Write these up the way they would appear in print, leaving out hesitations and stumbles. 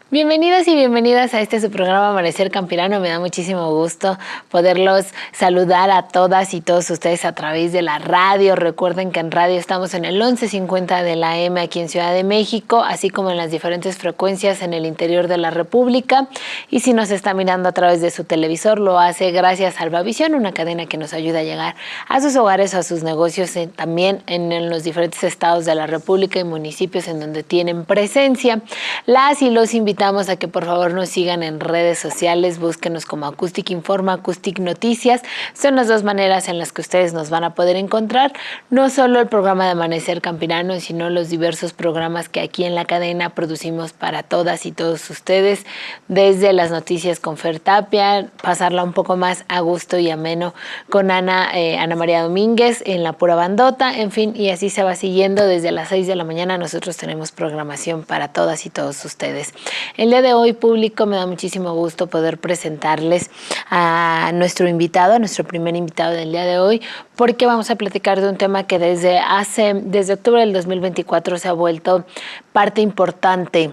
Bienvenidos y bienvenidas a su programa Amanecer Campirano. Me da muchísimo gusto poderlos saludar a todas y todos ustedes a través de la radio. Recuerden que en radio estamos en el 1150 de la AM aquí en Ciudad de México, así como en las diferentes frecuencias en el interior de la República. Y si nos está mirando a través de su televisor, lo hace gracias a Albavisión, una cadena que nos ayuda a llegar a sus hogares o a sus negocios, también en los diferentes estados de la República y municipios en donde tienen presencia. Las y los invitamos a que por favor nos sigan en redes sociales, búsquenos como Acoustic Informa, Acoustic Noticias. Son las dos maneras en las que ustedes nos van a poder encontrar, no solo el programa de Amanecer Campirano, sino los diversos programas que aquí en la cadena producimos para todas y todos ustedes, desde las noticias con Fer Tapia, pasarla un poco más a gusto y ameno con Ana María Domínguez en La Pura Bandota, en fin, y así se va siguiendo. Desde las 6 de la mañana nosotros tenemos programación para todas y todos ustedes. El día de hoy, público, me da muchísimo gusto poder presentarles a nuestro invitado, a nuestro primer invitado del día de hoy, porque vamos a platicar de un tema que desde octubre del 2024 se ha vuelto parte importante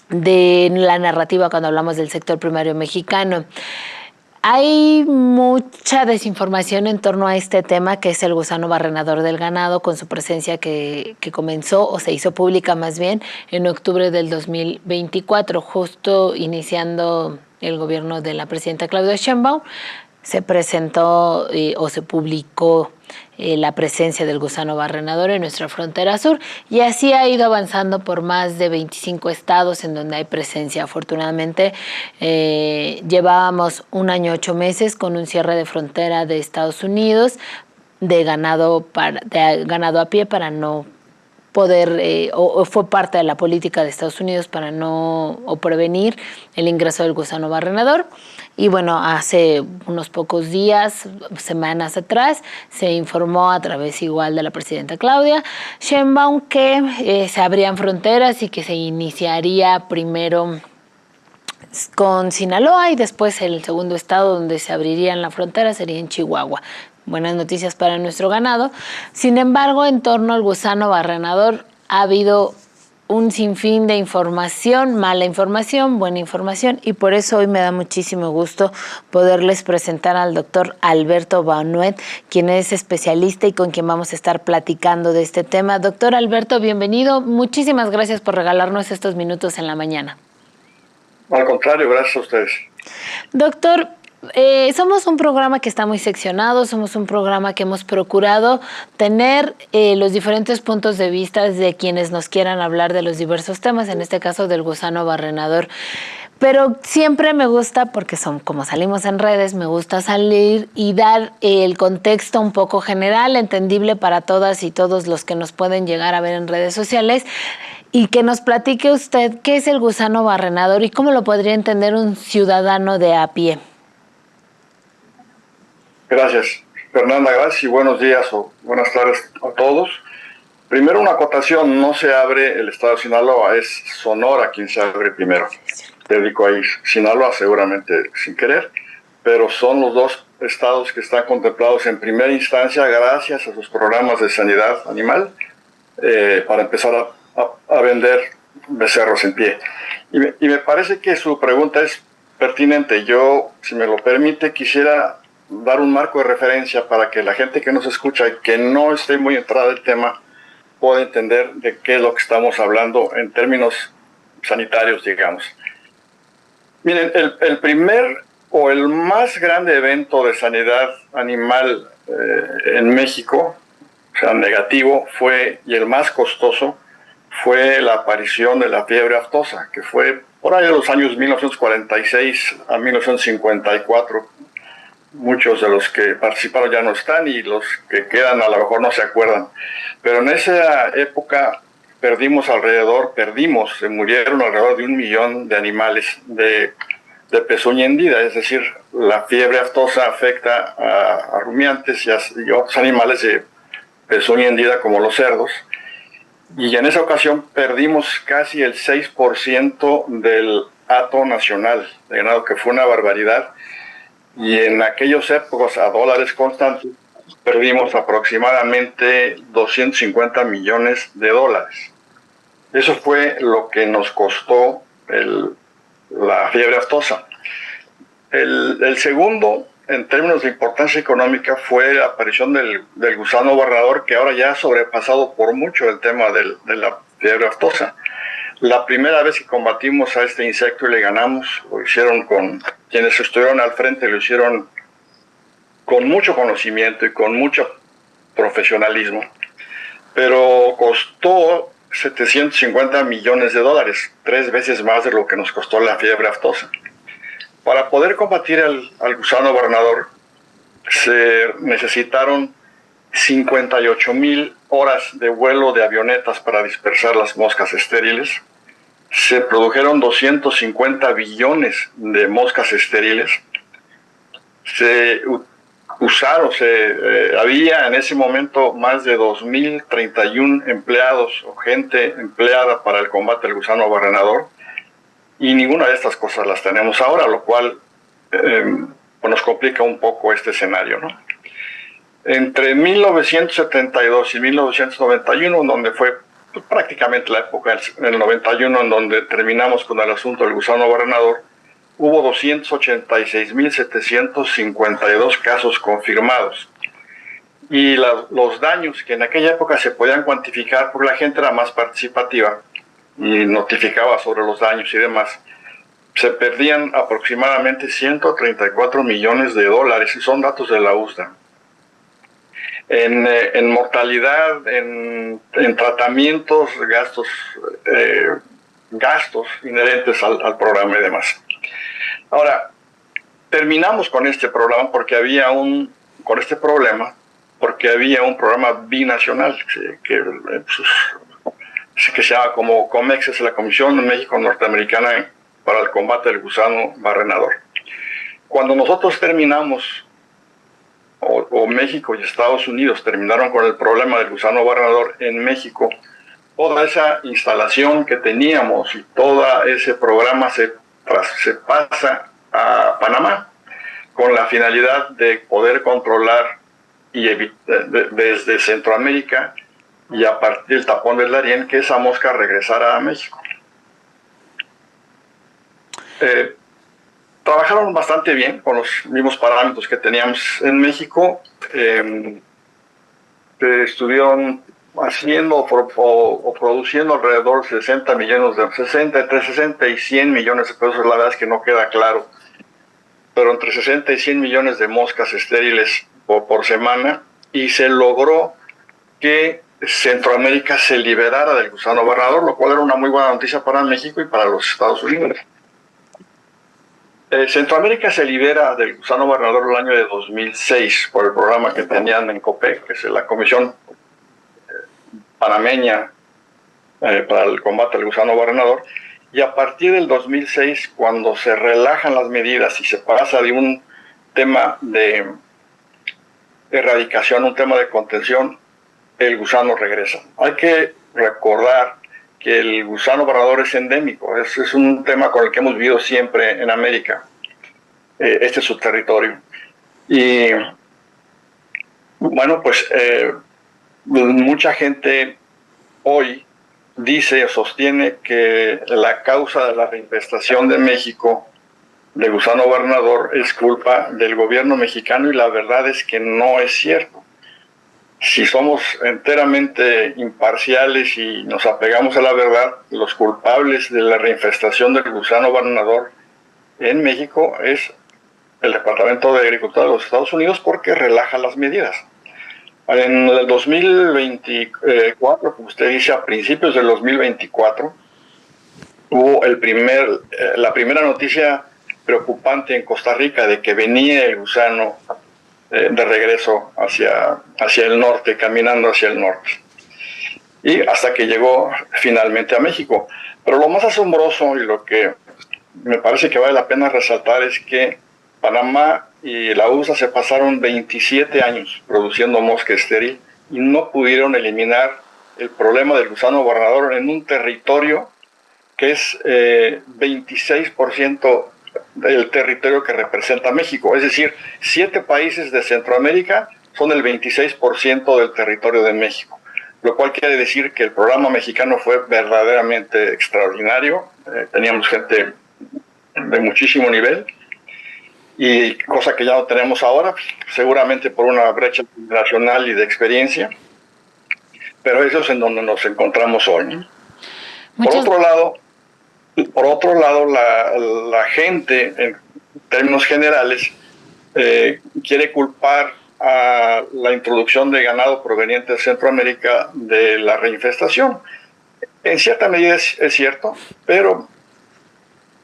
de la narrativa cuando hablamos del sector primario mexicano. Hay mucha desinformación en torno a este tema, que es el gusano barrenador del ganado, con su presencia que comenzó o se hizo pública más bien en octubre del 2024, justo iniciando el gobierno de la presidenta Claudia Sheinbaum. Se presentó o se publicó la presencia del gusano barrenador en nuestra frontera sur, y así ha ido avanzando por más de 25 estados en donde hay presencia. Afortunadamente llevábamos 1 año 8 meses con un cierre de frontera de Estados Unidos de ganado a pie para no poder, o fue parte de la política de Estados Unidos para no o prevenir el ingreso del gusano barrenador. Y bueno, hace unos pocos días, semanas atrás, se informó a través igual de la presidenta Claudia Sheinbaum que se abrían fronteras y que se iniciaría primero con Sinaloa y después el segundo estado donde se abrirían la frontera sería en Chihuahua. Buenas noticias para nuestro ganado. Sin embargo, en torno al gusano barrenador ha habido un sinfín de información, mala información, buena información, y por eso hoy me da muchísimo gusto poderles presentar al doctor Alberto Baunuet, quien es especialista y con quien vamos a estar platicando de este tema. Doctor Alberto, bienvenido. Muchísimas gracias por regalarnos estos minutos en la mañana. Al contrario, gracias a ustedes. Doctor, somos un programa que está muy seccionado, somos un programa que hemos procurado tener los diferentes puntos de vista de quienes nos quieran hablar de los diversos temas, en este caso del gusano barrenador. Pero siempre me gusta, porque como salimos en redes, me gusta salir y dar el contexto un poco general, entendible para todas y todos los que nos pueden llegar a ver en redes sociales, y que nos platique usted qué es el gusano barrenador y cómo lo podría entender un ciudadano de a pie. Gracias, Fernanda, gracias y buenos días o buenas tardes a todos. Primero, una acotación: no se abre el estado de Sinaloa, es Sonora quien se abre primero. Dedico ahí Sinaloa seguramente sin querer, pero son los dos estados que están contemplados en primera instancia gracias a sus programas de sanidad animal para empezar a vender becerros en pie. Y me parece que su pregunta es pertinente. Yo, si me lo permite, quisiera dar un marco de referencia para que la gente que nos escucha y que no esté muy entrada del tema pueda entender de qué es lo que estamos hablando en términos sanitarios, digamos. Miren, el primer o el más grande evento de sanidad animal en México, o sea, negativo, fue, y el más costoso, fue la aparición de la fiebre aftosa, que fue por ahí de los años 1946 a 1954. Muchos de los que participaron ya no están y los que quedan a lo mejor no se acuerdan. Pero en esa época se murieron alrededor de 1 millón de animales de pezuña hendida, es decir, la fiebre aftosa afecta a rumiantes y otros animales de pezuña hendida como los cerdos. Y en esa ocasión perdimos casi el 6% del hato nacional de ganado, que fue una barbaridad. Y en aquellas épocas, a dólares constantes, perdimos aproximadamente 250 millones de dólares. Eso fue lo que nos costó la fiebre aftosa. El segundo, en términos de importancia económica, fue la aparición del gusano barrenador, que ahora ya ha sobrepasado por mucho el tema de la fiebre aftosa. La primera vez que combatimos a este insecto y le ganamos, lo hicieron con quienes estuvieron al frente, lo hicieron con mucho conocimiento y con mucho profesionalismo, pero costó $750 millones, 3 veces más de lo que nos costó la fiebre aftosa. Para poder combatir al gusano barrenador se necesitaron 58,000 horas de vuelo de avionetas para dispersar las moscas estériles. Se produjeron 250 billones de moscas estériles. Había en ese momento más de 2,031 empleados o gente empleada para el combate al gusano barrenador, y ninguna de estas cosas las tenemos ahora, lo cual nos complica un poco este escenario, ¿no? Entre 1972 y 1991, donde fue prácticamente la época del 91 en donde terminamos con el asunto del gusano barrenador, hubo 286,752 casos confirmados. Y los daños que en aquella época se podían cuantificar, porque la gente era más participativa y notificaba sobre los daños y demás, se perdían aproximadamente $134 millones, y son datos de la USDA. En mortalidad, en tratamientos, gastos inherentes al programa y demás. Ahora, terminamos con este programa porque había un programa binacional que se llama como COMEX, es la Comisión México-Norteamericana para el Combate del Gusano Barrenador. Cuando nosotros terminamos, o México y Estados Unidos terminaron con el problema del gusano barrenador en México, toda esa instalación que teníamos y todo ese programa se pasa a Panamá con la finalidad de poder controlar y desde Centroamérica y a partir del tapón del Darién que esa mosca regresara a México. Trabajaron bastante bien con los mismos parámetros que teníamos en México. Estuvieron haciendo o produciendo alrededor de entre 60 y 100 millones de pesos, la verdad es que no queda claro, pero entre 60 y 100 millones de moscas estériles por semana, y se logró que Centroamérica se liberara del gusano barrenador, lo cual era una muy buena noticia para México y para los Estados Unidos. Centroamérica se libera del gusano barrenador el año de 2006 por el programa que tenían en COPEC, que es la Comisión Panameña para el combate al gusano barrenador, y a partir del 2006, cuando se relajan las medidas y se pasa de un tema de erradicación a un tema de contención, el gusano regresa. Hay que recordar que el gusano barrenador es endémico, es un tema con el que hemos vivido siempre en América. Este es su territorio. Y bueno, pues mucha gente hoy dice o sostiene que la causa de la reinfestación de México de gusano barrenador es culpa del gobierno mexicano, y la verdad es que no es cierto. Si somos enteramente imparciales y nos apegamos a la verdad, los culpables de la reinfestación del gusano barrenador en México es el Departamento de Agricultura de los Estados Unidos, porque relaja las medidas. En el 2024, como usted dice, a principios del 2024, hubo la primera noticia preocupante en Costa Rica de que venía el gusano de regreso hacia el norte, caminando hacia el norte, y hasta que llegó finalmente a México. Pero lo más asombroso y lo que me parece que vale la pena resaltar es que Panamá y la USA se pasaron 27 años produciendo mosca estéril y no pudieron eliminar el problema del gusano barrenador en un territorio que es 26% del territorio que representa México. Es decir, 7 países de Centroamérica son el 26% del territorio de México, lo cual quiere decir que el programa mexicano fue verdaderamente extraordinario teníamos gente de muchísimo nivel, y cosa que ya no tenemos ahora, seguramente por una brecha generacional y de experiencia, pero eso es en donde nos encontramos hoy. Por otro lado, la gente, en términos generales, quiere culpar a la introducción de ganado proveniente de Centroamérica de la reinfestación. En cierta medida es cierto, pero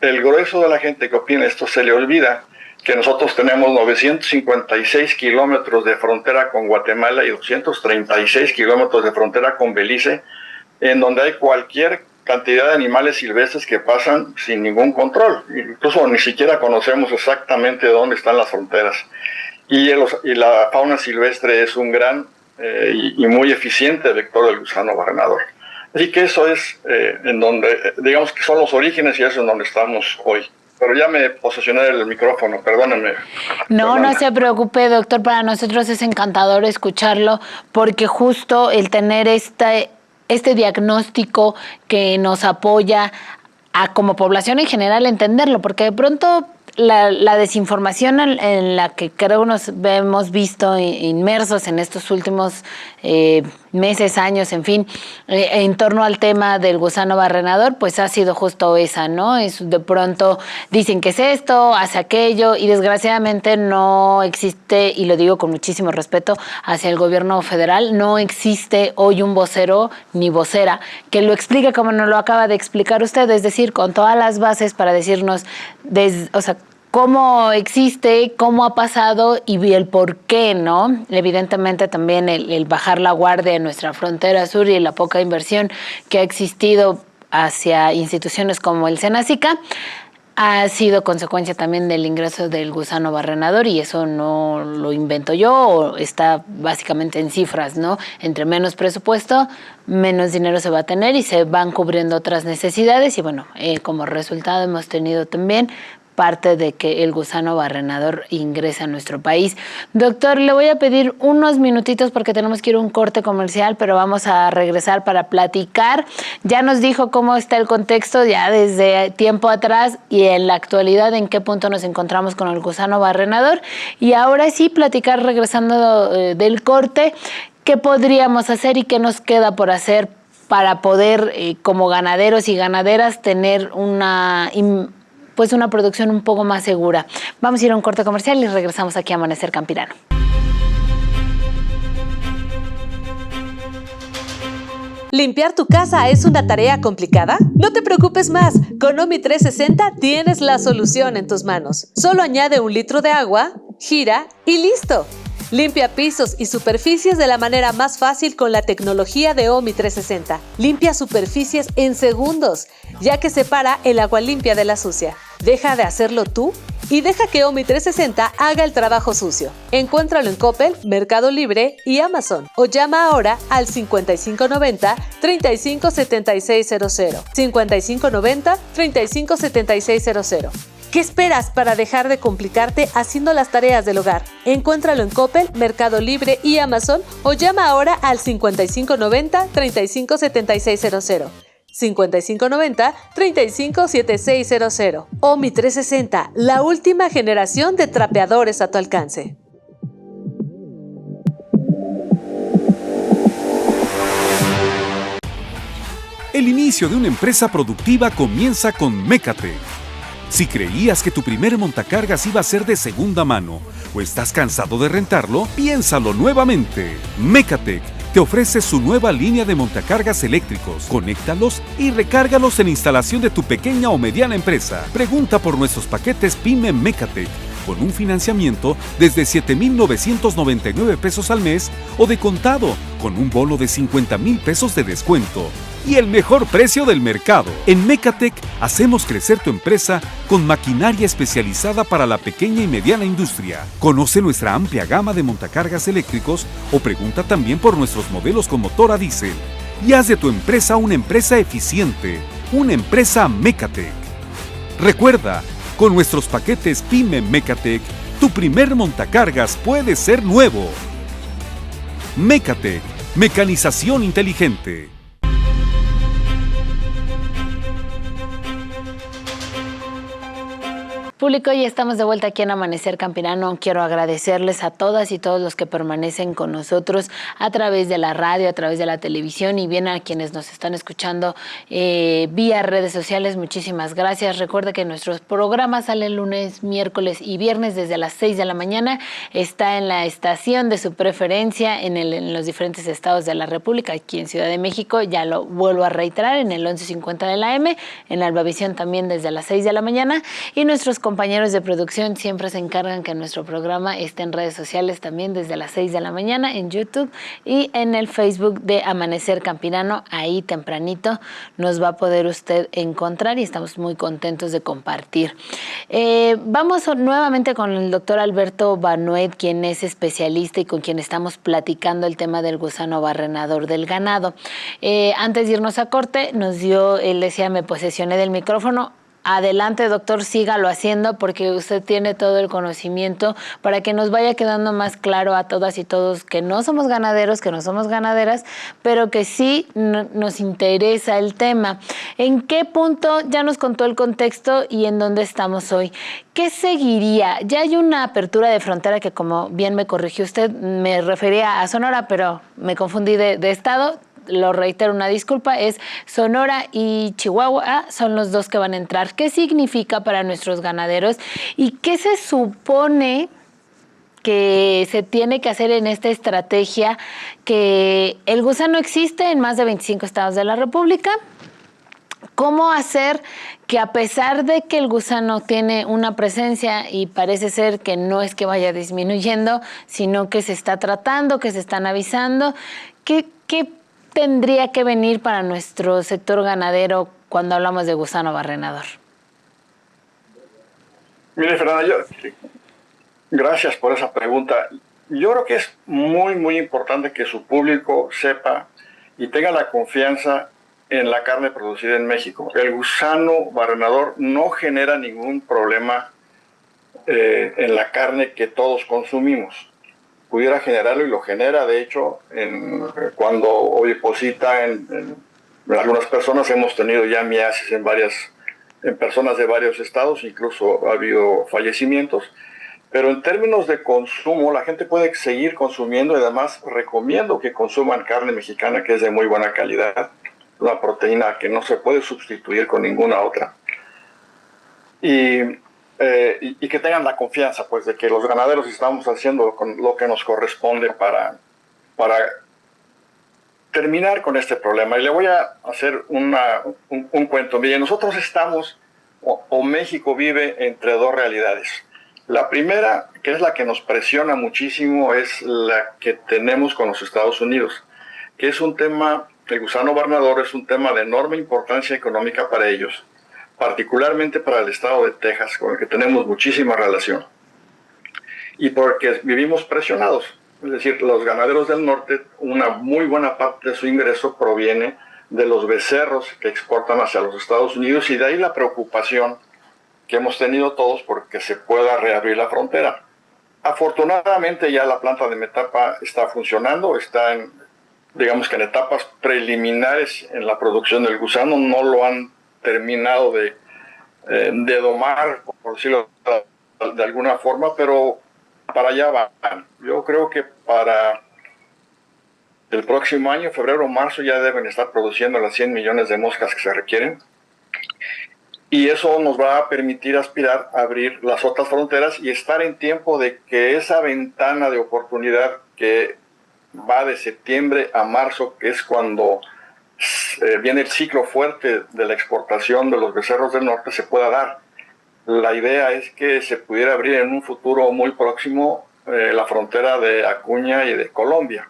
el grueso de la gente que opina esto se le olvida que nosotros tenemos 956 kilómetros de frontera con Guatemala y 236 kilómetros de frontera con Belice, en donde hay cualquier cantidad de animales silvestres que pasan sin ningún control. Incluso ni siquiera conocemos exactamente dónde están las fronteras. Y la fauna silvestre es un gran y muy eficiente vector del gusano barrenador. Así que eso es en donde, digamos que son los orígenes, y eso es en donde estamos hoy. Pero ya me posesioné del micrófono, perdónenme. No se preocupe, doctor, para nosotros es encantador escucharlo, porque justo el tener este diagnóstico que nos apoya a como población en general entenderlo, porque de pronto la desinformación en la que creo nos hemos visto inmersos en estos últimos meses, años, en fin, en torno al tema del gusano barrenador, pues ha sido justo esa, ¿no? Es de pronto dicen que es esto, hace aquello, y desgraciadamente no existe, y lo digo con muchísimo respeto hacia el gobierno federal, no existe hoy un vocero ni vocera que lo explique como nos lo acaba de explicar usted, es decir, con todas las bases para decirnos, cómo existe, cómo ha pasado y el por qué, ¿no? Evidentemente también el bajar la guardia en nuestra frontera sur y la poca inversión que ha existido hacia instituciones como el Senacica ha sido consecuencia también del ingreso del gusano barrenador, y eso no lo invento yo, está básicamente en cifras, ¿no? Entre menos presupuesto, menos dinero se va a tener y se van cubriendo otras necesidades, y bueno, como resultado hemos tenido también parte de que el gusano barrenador ingresa a nuestro país. Doctor, le voy a pedir unos minutitos porque tenemos que ir a un corte comercial, pero vamos a regresar para platicar. Ya nos dijo cómo está el contexto ya desde tiempo atrás y en la actualidad en qué punto nos encontramos con el gusano barrenador. Y ahora sí, platicar regresando del corte, qué podríamos hacer y qué nos queda por hacer para poder, como ganaderos y ganaderas, tener una producción un poco más segura. Vamos a ir a un corte comercial y regresamos aquí a Amanecer Campirano. ¿Limpiar tu casa es una tarea complicada? No te preocupes más, con OMI 360 tienes la solución en tus manos. Solo añade 1 litro de agua, gira y listo. Limpia pisos y superficies de la manera más fácil con la tecnología de OMI 360. Limpia superficies en segundos, ya que separa el agua limpia de la sucia. Deja de hacerlo tú y deja que OMI 360 haga el trabajo sucio. Encuéntralo en Coppel, Mercado Libre y Amazon, o llama ahora al 5590-357600. 5590-357600. ¿Qué esperas para dejar de complicarte haciendo las tareas del hogar? Encuéntralo en Coppel, Mercado Libre y Amazon, o llama ahora al 5590-357600. 5590-357600. OMI 360, la última generación de trapeadores a tu alcance. El inicio de una empresa productiva comienza con Mecatec. Si creías que tu primer montacargas iba a ser de segunda mano o estás cansado de rentarlo, piénsalo nuevamente. Mecatec te ofrece su nueva línea de montacargas eléctricos. Conéctalos y recárgalos en la instalación de tu pequeña o mediana empresa. Pregunta por nuestros paquetes PYME Mecatec con un financiamiento desde 7,999 pesos al mes o de contado con un bono de 50,000 pesos de descuento y el mejor precio del mercado. En Mecatec hacemos crecer tu empresa con maquinaria especializada para la pequeña y mediana industria. Conoce nuestra amplia gama de montacargas eléctricos o pregunta también por nuestros modelos con motor a diésel. Y haz de tu empresa una empresa eficiente, una empresa Mecatec. Recuerda, con nuestros paquetes PYME Mecatec, tu primer montacargas puede ser nuevo. Mecatec, mecanización inteligente. Público, ya estamos de vuelta aquí en Amanecer Campirano. Quiero agradecerles a todas y todos los que permanecen con nosotros a través de la radio, a través de la televisión y bien a quienes nos están escuchando vía redes sociales. Muchísimas gracias. Recuerde que nuestros programas salen lunes, miércoles y viernes desde las 6 de la mañana. Está en la estación de su preferencia en los diferentes estados de la República. Aquí en Ciudad de México, ya lo vuelvo a reiterar, en el 11:50 de la AM, en Albavisión también desde las 6 de la mañana. Y nuestros compañeros de producción siempre se encargan que nuestro programa esté en redes sociales también desde las 6 de la mañana en YouTube y en el Facebook de Amanecer Campirano. Ahí tempranito nos va a poder usted encontrar y estamos muy contentos de compartir. Vamos nuevamente con el doctor Alberto Banuet, quien es especialista y con quien estamos platicando el tema del gusano barrenador del ganado. Antes de irnos a corte, él decía, me posesioné del micrófono. Adelante, doctor, sígalo haciendo porque usted tiene todo el conocimiento para que nos vaya quedando más claro a todas y todos que no somos ganaderos, que no somos ganaderas, pero que sí nos interesa el tema. ¿En qué punto ya nos contó el contexto y en dónde estamos hoy? ¿Qué seguiría? Ya hay una apertura de frontera que, como bien me corrigió usted, me refería a Sonora, pero me confundí de estado. Lo reitero, una disculpa, es Sonora y Chihuahua son los dos que van a entrar. ¿Qué significa para nuestros ganaderos y qué se supone que se tiene que hacer en esta estrategia? Que el gusano existe en más de 25 estados de la República. ¿Cómo hacer que, a pesar de que el gusano tiene una presencia y parece ser que no es que vaya disminuyendo, sino que se está tratando, que se están avisando, qué tendría que venir para nuestro sector ganadero cuando hablamos de gusano barrenador? Mire, Fernanda, gracias por esa pregunta. Yo creo que es muy, muy importante que su público sepa y tenga la confianza en la carne producida en México. El gusano barrenador no genera ningún problema en la carne que todos consumimos. Pudiera generarlo y lo genera, de hecho, cuando oviposita en algunas personas. Hemos tenido ya miasis en personas de varios estados, incluso ha habido fallecimientos. Pero en términos de consumo, la gente puede seguir consumiendo y además recomiendo que consuman carne mexicana, que es de muy buena calidad, una proteína que no se puede sustituir con ninguna otra. Y que tengan la confianza, pues, de que los ganaderos estamos haciendo con lo que nos corresponde para terminar con este problema. Y le voy a hacer un cuento. Miren, nosotros estamos, o México vive entre dos realidades. La primera, que es la que nos presiona muchísimo, es la que tenemos con los Estados Unidos, que es un tema, el gusano barrenador es un tema de enorme importancia económica para ellos, particularmente para el estado de Texas, con el que tenemos muchísima relación. Y porque vivimos presionados. Es decir, los ganaderos del norte, una muy buena parte de su ingreso proviene de los becerros que exportan hacia los Estados Unidos, y de ahí la preocupación que hemos tenido todos porque se pueda reabrir la frontera. Afortunadamente ya la planta de Metapa está funcionando, está digamos que en etapas preliminares en la producción del gusano. No lo han terminado de domar, por decirlo de alguna forma, pero para allá van. Yo creo que para el próximo año, febrero o marzo, ya deben estar produciendo las 100 millones de moscas que se requieren, y eso nos va a permitir aspirar a abrir las otras fronteras y estar en tiempo de que esa ventana de oportunidad que va de septiembre a marzo, que es cuando viene el ciclo fuerte de la exportación de los becerros del norte, se pueda dar. La idea es que se pudiera abrir en un futuro muy próximo la frontera de Acuña y de Colombia.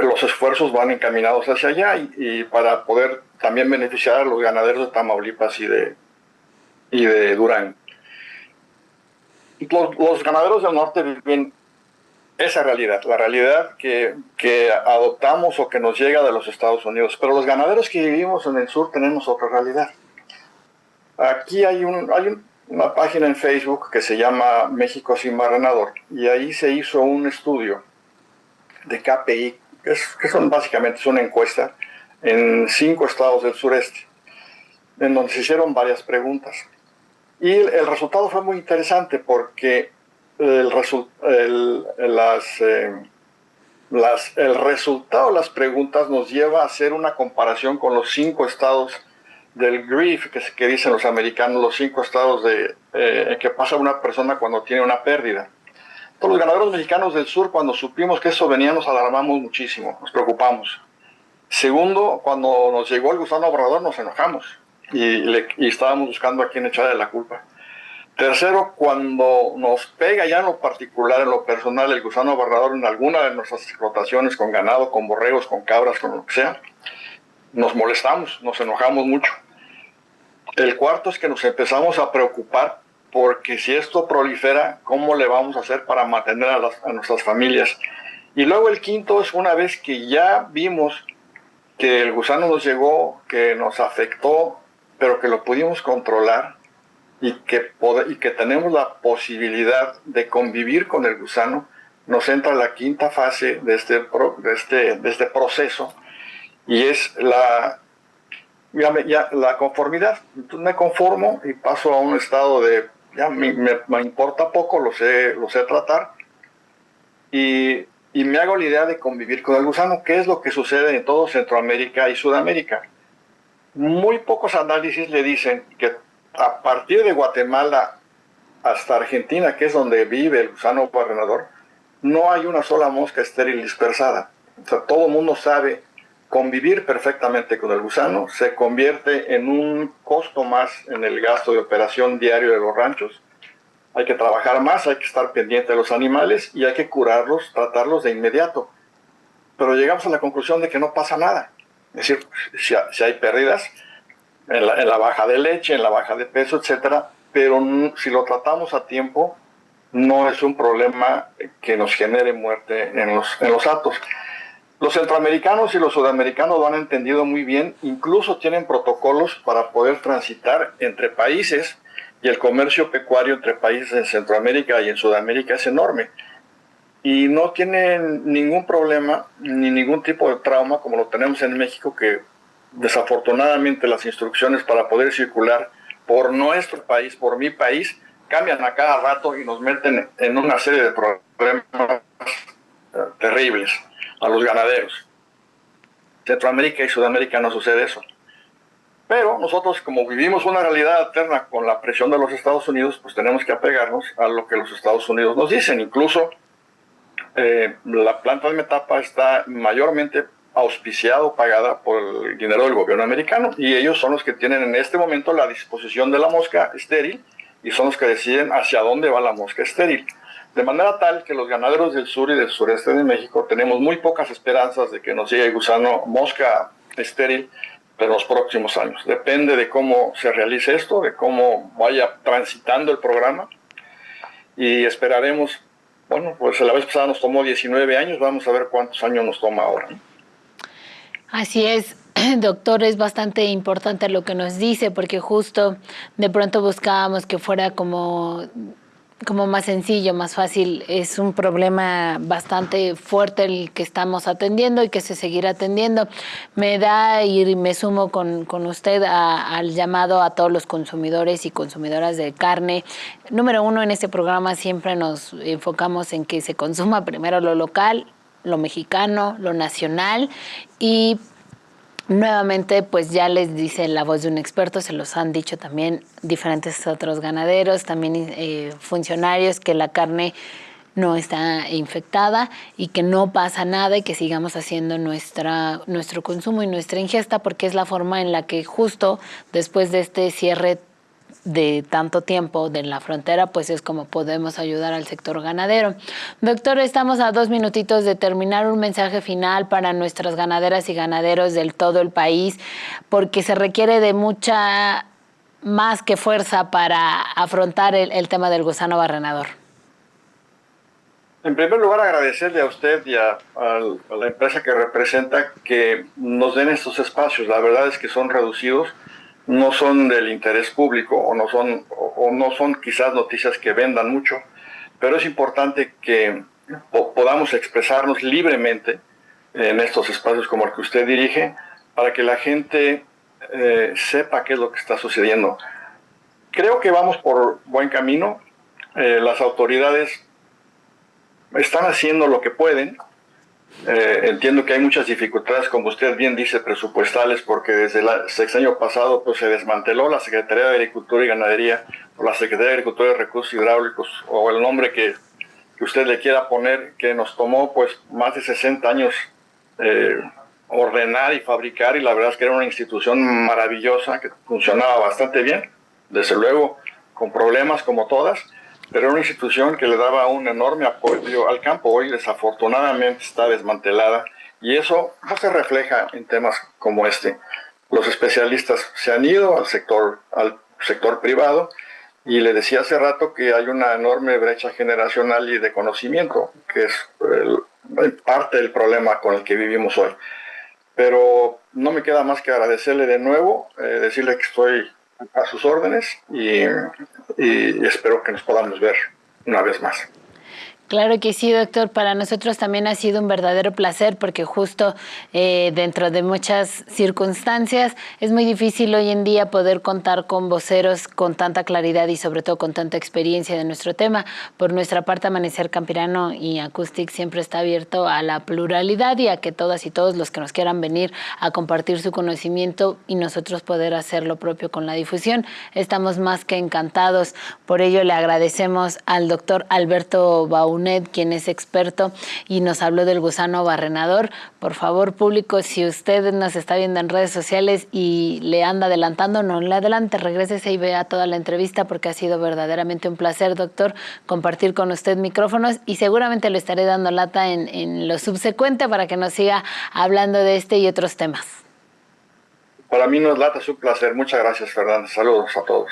Los esfuerzos van encaminados hacia allá y para poder también beneficiar a los ganaderos de Tamaulipas y de Durango. Los ganaderos del norte viven esa realidad, la realidad que adoptamos o que nos llega de los Estados Unidos. Pero los ganaderos que vivimos en el sur tenemos otra realidad. Aquí hay una página en Facebook que se llama México Sin Barrenador, y ahí se hizo un estudio de KPI, que son básicamente una encuesta en 5 estados del sureste, en donde se hicieron varias preguntas. Y el resultado fue muy interesante porque el resultado de las preguntas nos lleva a hacer una comparación con los 5 estados del grief, que dicen los americanos, los 5 estados que pasa una persona cuando tiene una pérdida. Todos los ganaderos mexicanos del sur, cuando supimos que eso venía, nos alarmamos muchísimo, nos preocupamos. Segundo, cuando nos llegó el gusano borrador, nos enojamos y estábamos buscando a quién echarle la culpa. Tercero, cuando nos pega ya en lo particular, en lo personal, el gusano borrador en alguna de nuestras explotaciones con ganado, con borregos, con cabras, con lo que sea, nos molestamos, nos enojamos mucho. El cuarto es que nos empezamos a preocupar porque si esto prolifera, ¿cómo le vamos a hacer para mantener a nuestras familias? Y luego el quinto es una vez que ya vimos que el gusano nos llegó, que nos afectó, pero que lo pudimos controlar y que tenemos la posibilidad de convivir con el gusano, nos entra la quinta fase de este proceso y es la conformidad. Entonces me conformo y paso a un estado de ya me importa poco, lo sé tratar y me hago la idea de convivir con el gusano, que es lo que sucede en todo Centroamérica y Sudamérica. Muy pocos análisis le dicen que a partir de Guatemala hasta Argentina, que es donde vive el gusano barrenador, no hay una sola mosca estéril dispersada. O sea, todo el mundo sabe convivir perfectamente con el gusano, se convierte en un costo más en el gasto de operación diario de los ranchos. Hay que trabajar más, hay que estar pendiente de los animales y hay que curarlos, tratarlos de inmediato. Pero llegamos a la conclusión de que no pasa nada. Es decir, si hay pérdidas en la baja de leche, en la baja de peso, etcétera, pero si lo tratamos a tiempo, no es un problema que nos genere muerte en los hatos. Los centroamericanos y los sudamericanos lo han entendido muy bien, incluso tienen protocolos para poder transitar entre países y el comercio pecuario entre países en Centroamérica y en Sudamérica es enorme. Y no tienen ningún problema ni ningún tipo de trauma como lo tenemos en México, que desafortunadamente las instrucciones para poder circular por nuestro país, por mi país, cambian a cada rato y nos meten en una serie de problemas terribles a los ganaderos. Centroamérica y Sudamérica no sucede eso. Pero nosotros, como vivimos una realidad alterna con la presión de los Estados Unidos, pues tenemos que apegarnos a lo que los Estados Unidos nos dicen. Incluso la planta de Metapa está mayormente auspiciada o pagada por el dinero del gobierno americano y ellos son los que tienen en este momento la disposición de la mosca estéril y son los que deciden hacia dónde va la mosca estéril. De manera tal que los ganaderos del sur y del sureste de México tenemos muy pocas esperanzas de que nos llegue gusano mosca estéril en los próximos años. Depende de cómo se realice esto, de cómo vaya transitando el programa y esperaremos. Bueno, pues la vez pasada nos tomó 19 años, vamos a ver cuántos años nos toma ahora. Así es, doctor, es bastante importante lo que nos dice, porque justo de pronto buscábamos que fuera como más sencillo, más fácil. Es un problema bastante fuerte el que estamos atendiendo y que se seguirá atendiendo. Me da y me sumo con usted al llamado a todos los consumidores y consumidoras de carne. Número uno, en este programa siempre nos enfocamos en que se consuma primero lo local, lo mexicano, lo nacional y nuevamente, pues ya les dice la voz de un experto, se los han dicho también diferentes otros ganaderos, también funcionarios, que la carne no está infectada y que no pasa nada y que sigamos haciendo nuestro consumo y nuestra ingesta, porque es la forma en la que justo después de este cierre de tanto tiempo de la frontera, pues es como podemos ayudar al sector ganadero. Doctor, estamos a 2 minutitos de terminar. Un mensaje final para nuestras ganaderas y ganaderos del todo el país, porque se requiere de mucha más que fuerza para afrontar el tema del gusano barrenador. En primer lugar, agradecerle a usted y a la empresa que representa que nos den estos espacios. La verdad es que son reducidos, no son del interés público o no son quizás noticias que vendan mucho, pero es importante que podamos expresarnos libremente en estos espacios como el que usted dirige, para que la gente sepa qué es lo que está sucediendo. creo que vamos por buen camino. Las autoridades están haciendo lo que pueden. Entiendo que hay muchas dificultades, como usted bien dice, presupuestales, porque desde el sexenio pasado pues, se desmanteló la Secretaría de Agricultura y Ganadería, o la Secretaría de Agricultura y Recursos Hidráulicos, o el nombre que usted le quiera poner, que nos tomó pues más de 60 años ordenar y fabricar, y la verdad es que era una institución maravillosa, que funcionaba bastante bien, desde luego con problemas como todas, pero era una institución que le daba un enorme apoyo al campo. Hoy desafortunadamente está desmantelada, y eso no se refleja en temas como este. Los especialistas se han ido al sector privado, y le decía hace rato que hay una enorme brecha generacional y de conocimiento, que es parte del problema con el que vivimos hoy. Pero no me queda más que agradecerle de nuevo, decirle que estoy a sus órdenes, y espero que nos podamos ver una vez más. Claro que sí, doctor. Para nosotros también ha sido un verdadero placer, porque justo dentro de muchas circunstancias es muy difícil hoy en día poder contar con voceros con tanta claridad y sobre todo con tanta experiencia de nuestro tema. Por nuestra parte, Amanecer Campirano y Acoustic siempre está abierto a la pluralidad y a que todas y todos los que nos quieran venir a compartir su conocimiento y nosotros poder hacer lo propio con la difusión. Estamos más que encantados. Por ello le agradecemos al doctor Alberto Baunet, quien es experto y nos habló del gusano barrenador. Por favor, público, si usted nos está viendo en redes sociales y le anda adelantando, no le adelante, regrésese y vea toda la entrevista, porque ha sido verdaderamente un placer, doctor, compartir con usted micrófonos, y seguramente le estaré dando lata en lo subsecuente para que nos siga hablando de este y otros temas. Para mí no es lata, es un placer. Muchas gracias, Fernanda. Saludos a todos.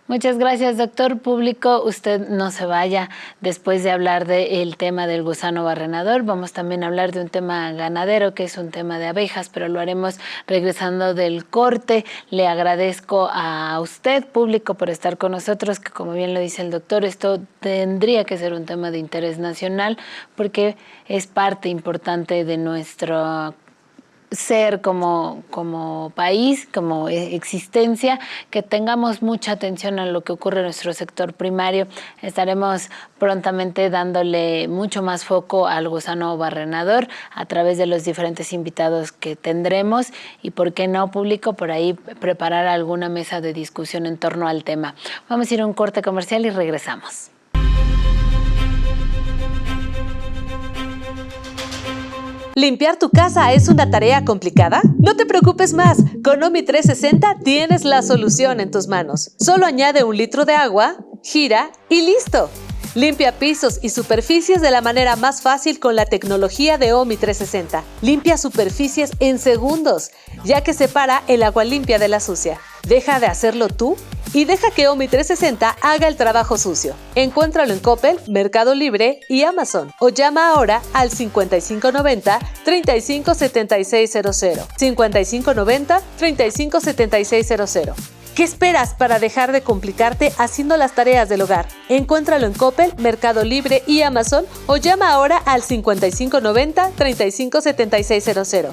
Muchas gracias, doctor. Público, usted no se vaya. Después de hablar del tema del gusano barrenador, vamos también a hablar de un tema ganadero, que es un tema de abejas, pero lo haremos regresando del corte. Le agradezco a usted, público, por estar con nosotros, que como bien lo dice el doctor, esto tendría que ser un tema de interés nacional, porque es parte importante de nuestro ser como país, como existencia, que tengamos mucha atención a lo que ocurre en nuestro sector primario. Estaremos prontamente dándole mucho más foco al gusano barrenador a través de los diferentes invitados que tendremos, y por qué no, público, por ahí preparar alguna mesa de discusión en torno al tema. Vamos a ir a un corte comercial y regresamos. ¿Limpiar tu casa es una tarea complicada? No te preocupes más, con Omi 360 tienes la solución en tus manos. Solo añade 1 litro de agua, gira y listo. Limpia pisos y superficies de la manera más fácil con la tecnología de Omi 360. Limpia superficies en segundos, ya que separa el agua limpia de la sucia. Deja de hacerlo tú y deja que Omi 360 haga el trabajo sucio. Encuéntralo en Coppel, Mercado Libre y Amazon, o llama ahora al 5590-357600. 5590-357600. ¿Qué esperas para dejar de complicarte haciendo las tareas del hogar? Encuéntralo en Coppel, Mercado Libre y Amazon, o llama ahora al 5590-357600.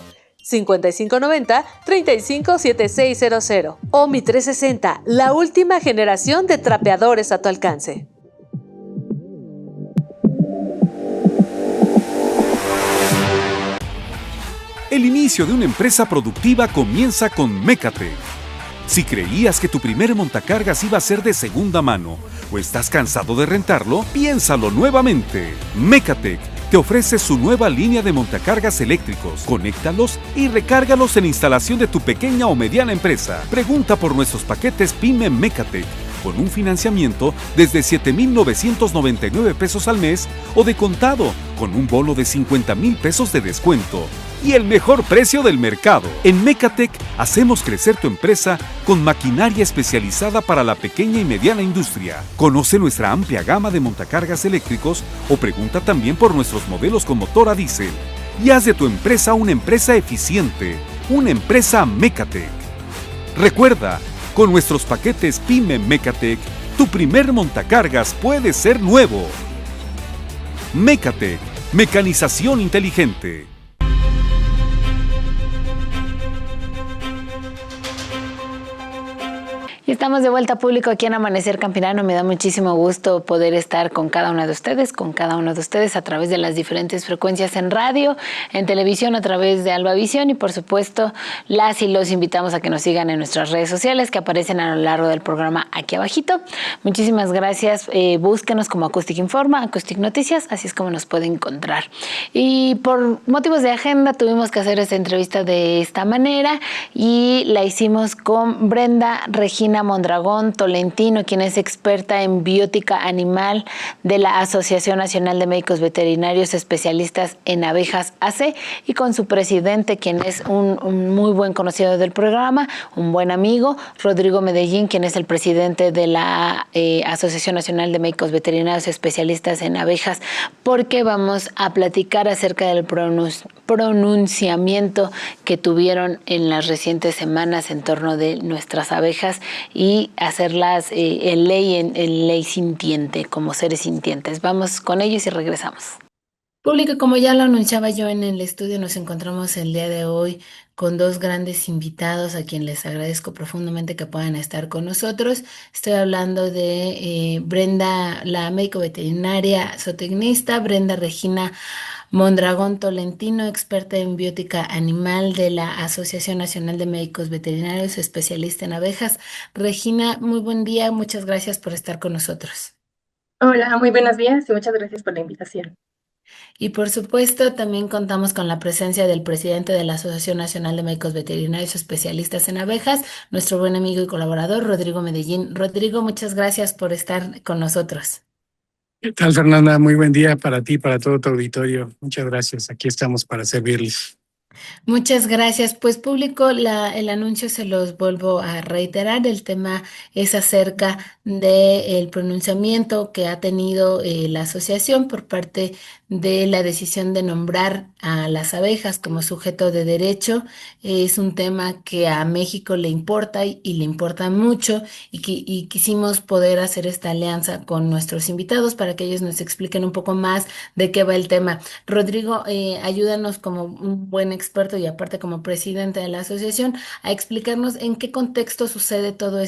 5590-357600. Omi 360, la última generación de trapeadores a tu alcance. El inicio de una empresa productiva comienza con Mecatec. Si creías que tu primer montacargas iba a ser de segunda mano o estás cansado de rentarlo, piénsalo nuevamente. Mecatec te ofrece su nueva línea de montacargas eléctricos. Conéctalos y recárgalos en instalación de tu pequeña o mediana empresa. Pregunta por nuestros paquetes PYME Mecatec, con un financiamiento desde 7,999 pesos al mes o de contado, con un bono de 50,000 pesos de descuento y el mejor precio del mercado. En Mecatec hacemos crecer tu empresa con maquinaria especializada para la pequeña y mediana industria. Conoce nuestra amplia gama de montacargas eléctricos o pregunta también por nuestros modelos con motor a diésel. Y haz de tu empresa una empresa eficiente, una empresa Mecatec. Recuerda, con nuestros paquetes PYME Mecatec, tu primer montacargas puede ser nuevo. Mecatec, mecanización inteligente. Y estamos de vuelta, público, aquí en Amanecer Campirano. Me da muchísimo gusto poder estar con cada uno de ustedes, a través de las diferentes frecuencias en radio, en televisión, a través de Albavisión, y por supuesto las y los invitamos a que nos sigan en nuestras redes sociales que aparecen a lo largo del programa aquí abajito. Muchísimas gracias. Búsquenos como Acoustic Informa, Acoustic Noticias, así es como nos pueden encontrar. Y por motivos de agenda tuvimos que hacer esta entrevista de esta manera y la hicimos con Brenda Regina Mondragón Tolentino, quien es experta en biótica animal de la Asociación Nacional de Médicos Veterinarios Especialistas en Abejas AC, y con su presidente, quien es un muy buen conocido del programa, un buen amigo, Rodrigo Medellín, quien es el presidente de la Asociación Nacional de Médicos Veterinarios Especialistas en Abejas, porque vamos a platicar acerca del pronunciamiento que tuvieron en las recientes semanas en torno de nuestras abejas y hacerlas en ley sintiente, como seres sintientes. Vamos con ellos y regresamos. Público, como ya lo anunciaba yo en el estudio, nos encontramos el día de hoy con dos grandes invitados a quien les agradezco profundamente que puedan estar con nosotros. Estoy hablando de Brenda, la médico veterinaria zootecnista, Brenda Regina Mondragón Tolentino, experta en biótica animal de la Asociación Nacional de Médicos Veterinarios, especialista en abejas. Regina, muy buen día, muchas gracias por estar con nosotros. Hola, muy buenos días y muchas gracias por la invitación. Y por supuesto, también contamos con la presencia del presidente de la Asociación Nacional de Médicos Veterinarios Especialistas en Abejas, nuestro buen amigo y colaborador, Rodrigo Medellín. Rodrigo, muchas gracias por estar con nosotros. ¿Qué tal, Fernanda? Muy buen día para ti, para todo tu auditorio. Muchas gracias. Aquí estamos para servirles. Muchas gracias. Pues público, el anuncio se los vuelvo a reiterar. El tema es acerca del pronunciamiento que ha tenido la asociación por parte de la decisión de nombrar a las abejas como sujeto de derecho. Es un tema que a México le importa y le importa mucho, y quisimos poder hacer esta alianza con nuestros invitados para que ellos nos expliquen un poco más de qué va el tema. Rodrigo, ayúdanos como un buen experto y aparte como presidente de la asociación a explicarnos en qué contexto sucede todo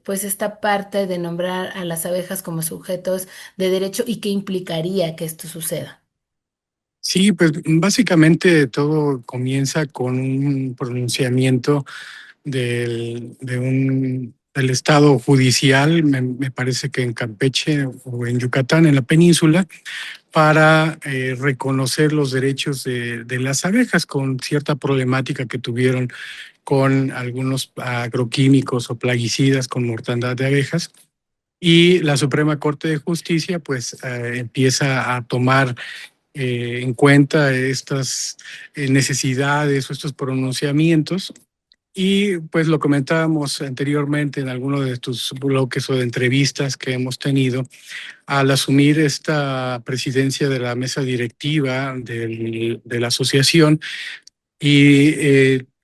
pues esta parte de nombrar a las abejas como sujetos de derecho y qué implicaría que esto suceda. Sí, pues básicamente todo comienza con un pronunciamiento del Estado judicial, me parece que en Campeche o en Yucatán, en la península, para reconocer los derechos de las abejas con cierta problemática que tuvieron con algunos agroquímicos o plaguicidas con mortandad de abejas. Y la Suprema Corte de Justicia pues empieza a tomar en cuenta estas necesidades o estos pronunciamientos. Y pues lo comentábamos anteriormente en alguno de tus bloques o de entrevistas que hemos tenido, al asumir esta presidencia de la mesa directiva de la asociación y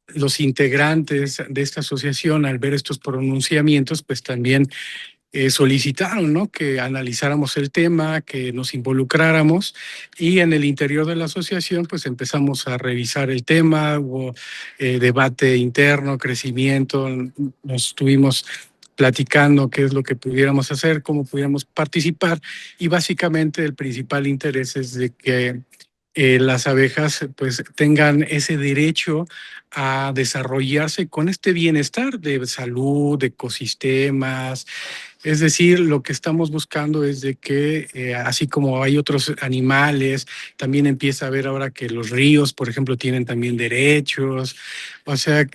los integrantes de esta asociación, al ver estos pronunciamientos, pues también solicitaron, ¿no?, que analizáramos el tema, que nos involucráramos, y en el interior de la asociación pues empezamos a revisar el tema, hubo debate interno, crecimiento, nos estuvimos platicando qué es lo que pudiéramos hacer, cómo pudiéramos participar, y básicamente el principal interés es de que las abejas pues tengan ese derecho a desarrollarse con este bienestar de salud, de ecosistemas. Es decir, lo que estamos buscando es de que, así como hay otros animales, también empieza a ver ahora que los ríos, por ejemplo, tienen también derechos. O sea,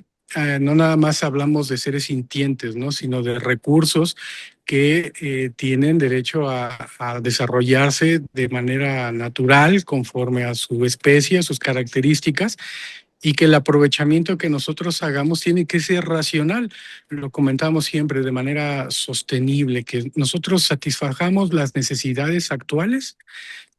no nada más hablamos de seres sintientes, ¿no?, sino de recursos que tienen derecho a desarrollarse de manera natural, conforme a su especie, a sus características, y que el aprovechamiento que nosotros hagamos tiene que ser racional. Lo comentamos siempre, de manera sostenible, que nosotros satisfajamos las necesidades actuales,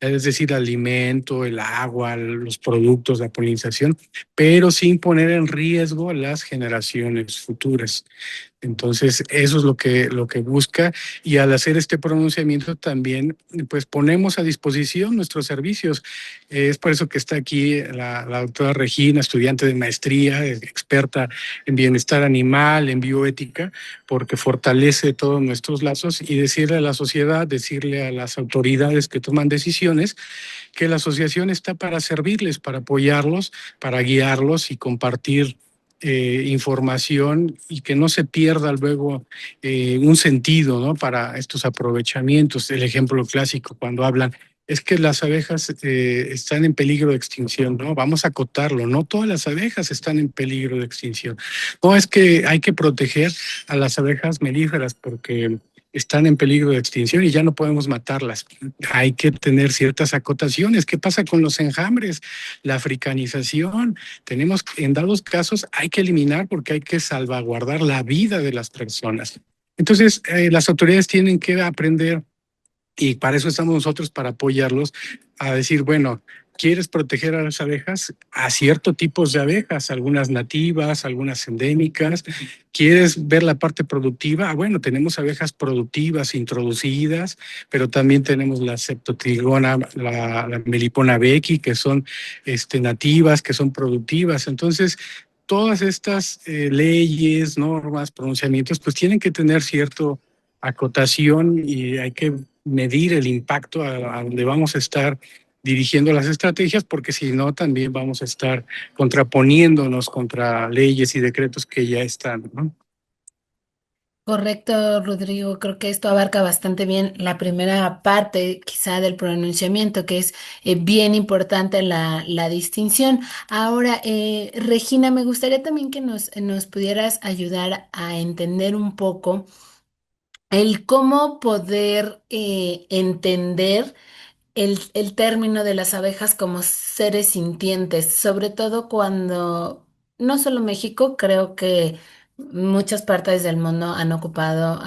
es decir, alimento, el agua, los productos, la polinización, pero sin poner en riesgo a las generaciones futuras. Entonces, eso es lo que busca, y al hacer este pronunciamiento también, pues ponemos a disposición nuestros servicios. Es por eso que está aquí la doctora Regina, estudiante de maestría, experta en bienestar animal, en bioética, porque fortalece todos nuestros lazos, y decirle a la sociedad, decirle a las autoridades que toman decisiones, que la asociación está para servirles, para apoyarlos, para guiarlos y compartir información, y que no se pierda luego un sentido, ¿no?, para estos aprovechamientos. El ejemplo clásico cuando hablan es que las abejas están en peligro de extinción, ¿no? Vamos a acotarlo, no todas las abejas están en peligro de extinción. No, es que hay que proteger a las abejas melíferas porque están en peligro de extinción y ya no podemos matarlas. Hay que tener ciertas acotaciones. ¿Qué pasa con los enjambres? La africanización. Tenemos, en dados casos, hay que eliminar porque hay que salvaguardar la vida de las personas. Entonces, las autoridades tienen que aprender, y para eso estamos nosotros, para apoyarlos, a decir, bueno, ¿quieres proteger a las abejas? A ciertos tipos de abejas, algunas nativas, algunas endémicas. ¿Quieres ver la parte productiva? Ah, bueno, tenemos abejas productivas introducidas, pero también tenemos la Septotrigona, la Melipona becky, que son nativas, que son productivas. Entonces, todas estas leyes, normas, pronunciamientos, pues tienen que tener cierto acotación, y hay que medir el impacto a donde vamos a estar dirigiendo las estrategias, porque si no también vamos a estar contraponiéndonos contra leyes y decretos que ya están, ¿no? Correcto, Rodrigo. Creo que esto abarca bastante bien la primera parte, quizá del pronunciamiento, que es bien importante la distinción. Ahora, Regina, me gustaría también que nos pudieras ayudar a entender un poco el cómo poder entender el término de las abejas como seres sintientes, sobre todo cuando no solo México, creo que muchas partes del mundo han ocupado,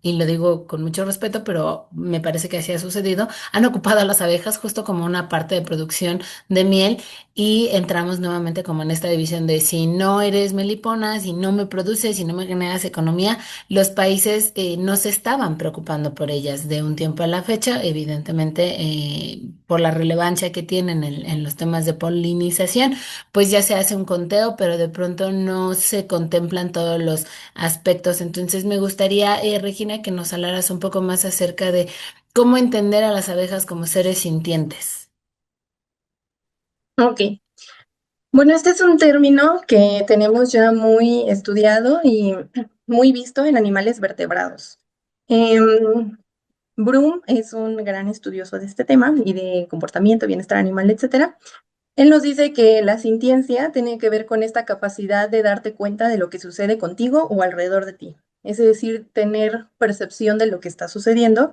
y lo digo con mucho respeto, pero me parece que así ha sucedido, han ocupado a las abejas justo como una parte de producción de miel, y entramos nuevamente como en esta división de si no eres melipona, si no me produces, si no me generas economía. Los países no se estaban preocupando por ellas de un tiempo a la fecha, evidentemente por la relevancia que tienen en los temas de polinización, pues ya se hace un conteo, pero de pronto no se contemplan todos los aspectos. Entonces me gustaría, Regina, que nos hablaras un poco más acerca de cómo entender a las abejas como seres sintientes. Ok. Bueno, este es un término que tenemos ya muy estudiado y muy visto en animales vertebrados. Broom es un gran estudioso de este tema y de comportamiento, bienestar animal, etcétera. Él nos dice que la sintiencia tiene que ver con esta capacidad de darte cuenta de lo que sucede contigo o alrededor de ti. Es decir, tener percepción de lo que está sucediendo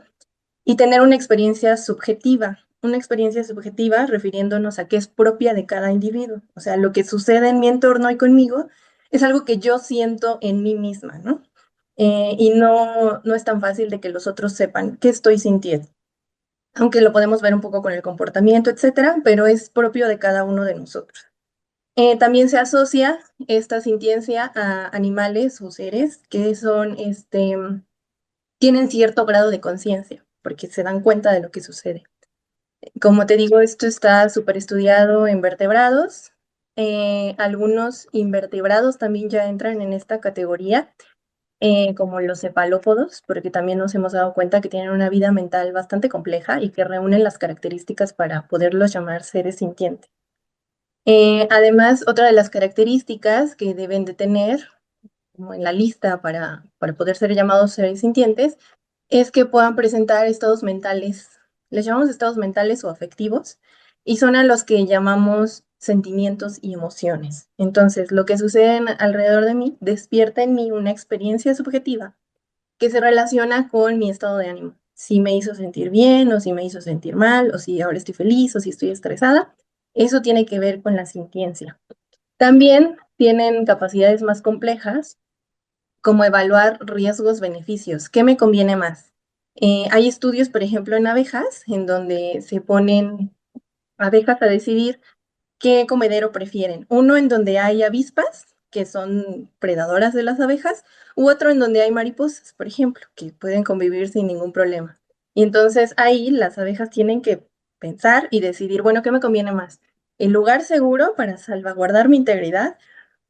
y tener una experiencia subjetiva refiriéndonos a que es propia de cada individuo. O sea, lo que sucede en mi entorno y conmigo es algo que yo siento en mí misma, ¿no? Y no es tan fácil de que los otros sepan qué estoy sintiendo, aunque lo podemos ver un poco con el comportamiento, etcétera, pero es propio de cada uno de nosotros. También se asocia esta sintiencia a animales o seres que tienen cierto grado de conciencia, porque se dan cuenta de lo que sucede. Como te digo, esto está súper estudiado en vertebrados. Algunos invertebrados también ya entran en esta categoría, como los cefalópodos, porque también nos hemos dado cuenta que tienen una vida mental bastante compleja y que reúnen las características para poderlos llamar seres sintientes. Además, otra de las características que deben de tener, como en la lista para poder ser llamados seres sintientes, es que puedan presentar estados mentales, les llamamos estados mentales o afectivos, y son a los que llamamos sentimientos y emociones. Entonces, lo que sucede alrededor de mí despierta en mí una experiencia subjetiva que se relaciona con mi estado de ánimo. Si me hizo sentir bien o si me hizo sentir mal, o si ahora estoy feliz o si estoy estresada, eso tiene que ver con la sintiencia. También tienen capacidades más complejas, como evaluar riesgos-beneficios. ¿Qué me conviene más? Hay estudios, por ejemplo, en abejas, en donde se ponen abejas a decidir qué comedero prefieren. Uno en donde hay avispas, que son predadoras de las abejas, u otro en donde hay mariposas, por ejemplo, que pueden convivir sin ningún problema. Y entonces ahí las abejas tienen que pensar y decidir, bueno, ¿qué me conviene más? ¿El lugar seguro para salvaguardar mi integridad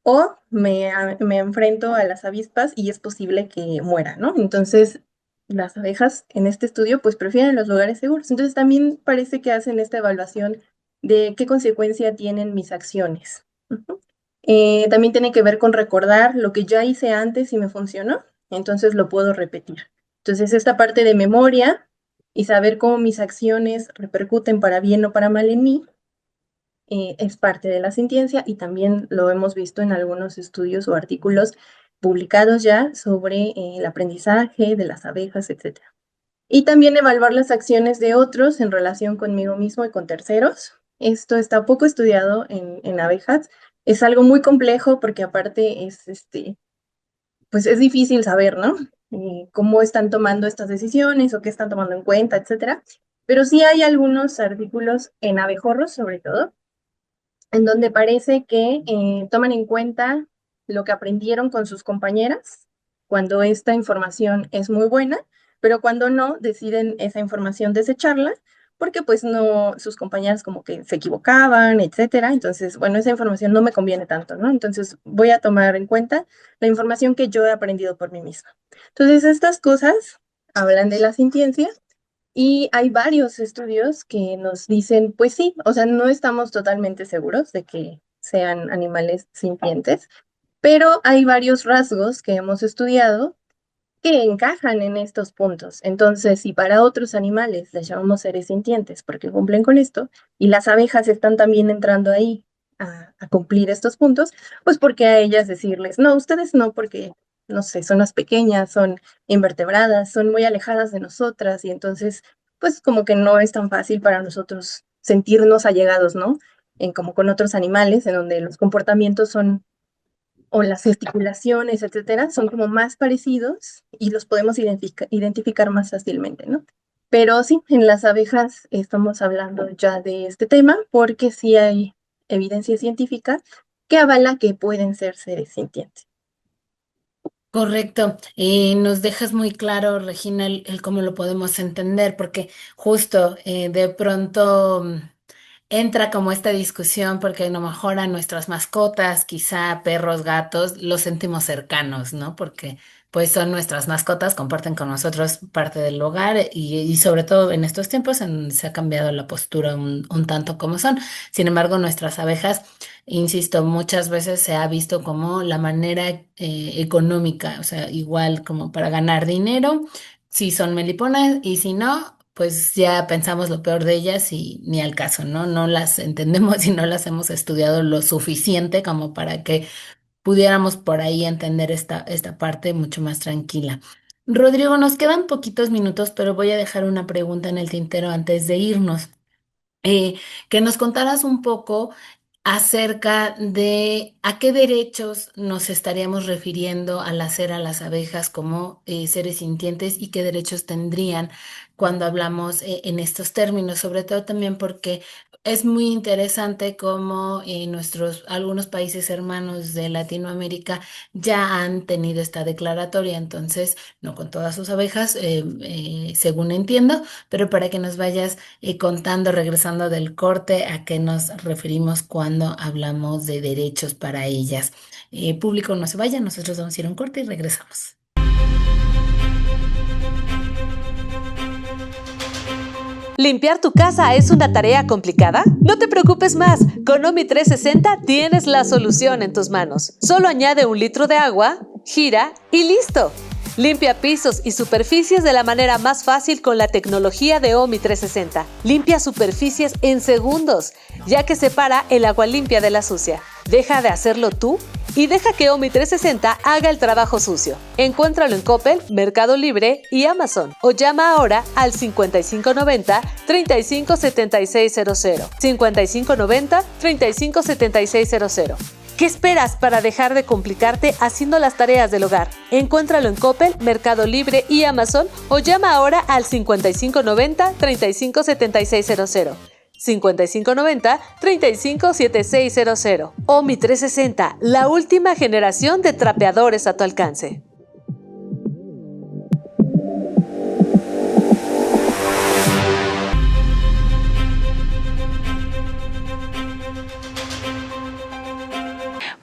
o me enfrento a las avispas y es posible que muera, ¿no? Entonces, las abejas en este estudio pues prefieren los lugares seguros. Entonces, también parece que hacen esta evaluación de qué consecuencia tienen mis acciones. Ujú. También tiene que ver con recordar lo que ya hice antes y me funcionó, entonces lo puedo repetir. Entonces, esta parte de memoria y saber cómo mis acciones repercuten para bien o para mal en mí, es parte de la sintiencia y también lo hemos visto en algunos estudios o artículos publicados ya sobre el aprendizaje de las abejas, etcétera. Y también evaluar las acciones de otros en relación conmigo mismo y con terceros. Esto está poco estudiado en abejas. Es algo muy complejo porque aparte pues es difícil saber, ¿no? Cómo están tomando estas decisiones o qué están tomando en cuenta, etcétera. Pero sí hay algunos artículos en abejorros, sobre todo, en donde parece que toman en cuenta lo que aprendieron con sus compañeras cuando esta información es muy buena, pero cuando no, deciden esa información desecharla porque pues no, sus compañeras como que se equivocaban, etcétera. Entonces, bueno, esa información no me conviene tanto, ¿no? Entonces voy a tomar en cuenta la información que yo he aprendido por mí misma. Entonces, estas cosas hablan de la sintiencia y hay varios estudios que nos dicen, pues sí, o sea, no estamos totalmente seguros de que sean animales sintientes, pero hay varios rasgos que hemos estudiado que encajan en estos puntos. Entonces, si para otros animales les llamamos seres sintientes porque cumplen con esto, y las abejas están también entrando ahí a cumplir estos puntos, pues porque a ellas decirles, no, ustedes no, porque, no sé, son más pequeñas, son invertebradas, son muy alejadas de nosotras, y entonces, pues como que no es tan fácil para nosotros sentirnos allegados, ¿no? Como con otros animales, en donde los comportamientos son o las gesticulaciones, etcétera, son como más parecidos y los podemos identificar más fácilmente, ¿no? Pero sí, en las abejas estamos hablando ya de este tema porque sí hay evidencia científica que avala que pueden ser seres sintientes. Correcto. Nos dejas muy claro, Regina, el cómo lo podemos entender, porque justo de pronto entra como esta discusión, porque a lo mejor a nuestras mascotas, quizá perros, gatos, los sentimos cercanos, ¿no? Porque pues son nuestras mascotas, comparten con nosotros parte del hogar y sobre todo en estos tiempos se ha cambiado la postura un tanto como son. Sin embargo, nuestras abejas, insisto, muchas veces se ha visto como la manera económica, o sea, igual como para ganar dinero, si son meliponas y si no, pues ya pensamos lo peor de ellas y ni al caso, ¿no? No las entendemos y no las hemos estudiado lo suficiente como para que pudiéramos por ahí entender esta parte mucho más tranquila. Rodrigo, nos quedan poquitos minutos, pero voy a dejar una pregunta en el tintero antes de irnos. Que nos contaras un poco acerca de a qué derechos nos estaríamos refiriendo al hacer a las abejas como seres sintientes y qué derechos tendrían cuando hablamos en estos términos, sobre todo también porque es muy interesante cómo algunos países hermanos de Latinoamérica ya han tenido esta declaratoria, entonces no con todas sus abejas, según entiendo, pero para que nos vayas contando, regresando del corte, a qué nos referimos cuando hablamos de derechos para ellas. Público, no se vaya, nosotros vamos a ir a un corte y regresamos. ¿Limpiar tu casa es una tarea complicada? No te preocupes más, con Omi 360 tienes la solución en tus manos. Solo añade 1 litro de agua, gira y listo. Limpia pisos y superficies de la manera más fácil con la tecnología de Omi 360. Limpia superficies en segundos, ya que separa el agua limpia de la sucia. Deja de hacerlo tú y deja que Omi 360 haga el trabajo sucio. Encuéntralo en Coppel, Mercado Libre y Amazon o llama ahora al 5590-357600. 5590-357600. ¿Qué esperas para dejar de complicarte haciendo las tareas del hogar? Encuéntralo en Coppel, Mercado Libre y Amazon o llama ahora al 5590-357600. 5590-357600. Omi 360, la última generación de trapeadores a tu alcance.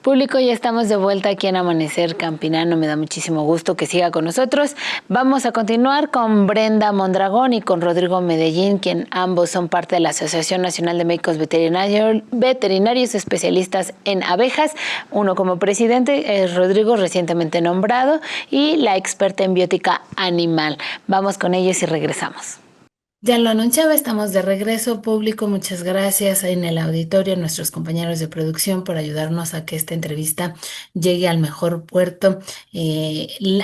Público, ya estamos de vuelta aquí en Amanecer Campirano. Me da muchísimo gusto que siga con nosotros. Vamos a continuar con Brenda Mondragón y con Rodrigo Medellín, quien ambos son parte de la Asociación Nacional de Médicos Veterinarios Especialistas en Abejas. Uno como presidente, Rodrigo, recientemente nombrado, y la experta en biótica animal. Vamos con ellos y regresamos. Ya lo anunciaba, estamos de regreso, público. Muchas gracias en el auditorio a nuestros compañeros de producción por ayudarnos a que esta entrevista llegue al mejor puerto.